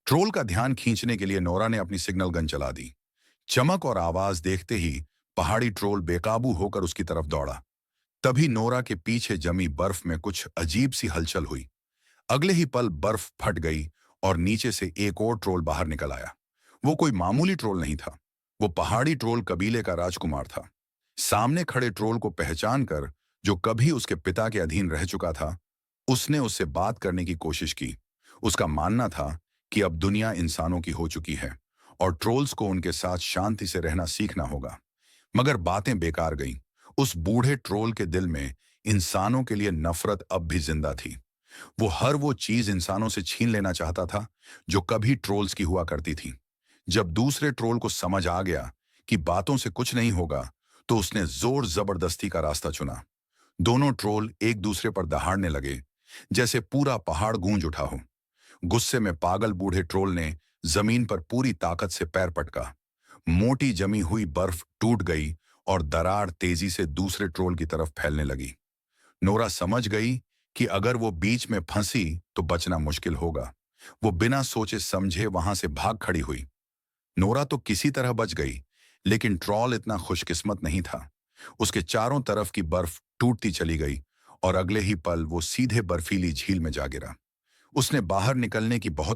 Troll का ध्यान खींचने के लिए नोरा ने अपनी सिग्नल गन चला दी। चमक और आवाज देखते ही पहाड़ी ट्रोल बेकाबू होकर उसकी तरफ दौड़ा। तभी नोरा के पीछे जमी बर्फ में कुछ अजीब सी हलचल हुई। अगले ही पल बर्फ फट गई और नीचे से एक और ट्रोल बाहर निकल आया। वो कोई मामूली ट्रोल नहीं था। वो पहाड़ी ट्रोल कबीले का राजकुमार था। सामने खड़े ट्रोल को पहचान कर, जो कभी उसके पिता के अधीन रह चुका था, उसने उससे बात करने की कोशिश की। उसका मानना था कि अब दुनिया इंसानों की हो चुकी है और ट्रोल्स को उनके साथ शांति से रहना सीखना होगा। मगर बातें बेकार गईं। उस बूढ़े ट्रोल के दिल में इंसानों के लिए नफरत अब भी जिंदा थी। वो चीज इंसानों से छीन लेना चाहता था जो कभी ट्रोल्स की हुआ करती थी। जब दूसरे ट्रोल को समझ आ गया कि बातों से कुछ नहीं होगा, तो उसने जोर जबरदस्ती का रास्ता चुना। दोनों ट्रोल एक दूसरे पर दहाड़ने लगे, जैसे पूरा पहाड़ गूंज उठा हो। गुस्से में पागल बूढ़े ट्रोल ने जमीन पर पूरी ताकत से पैर पटका। मोटी जमी हुई बर्फ टूट गई और दरार तेजी से दूसरे ट्रोल की तरफ फैलने लगी। नोरा समझ गई कि अगर वो बीच में फंसी तो बचना मुश्किल होगा। वो बिना सोचे समझे वहां से भाग खड़ी हुई। नोरा तो किसी तरह बच गई, लेकिन ट्रॉल इतना खुशकिस्मत नहीं था। उसके चारों तरफ की बर्फ टूटती चली गई और अगले ही पल वो सीधे बर्फीली झील में जा गिरा। उसने बाहर निकलने की बहुत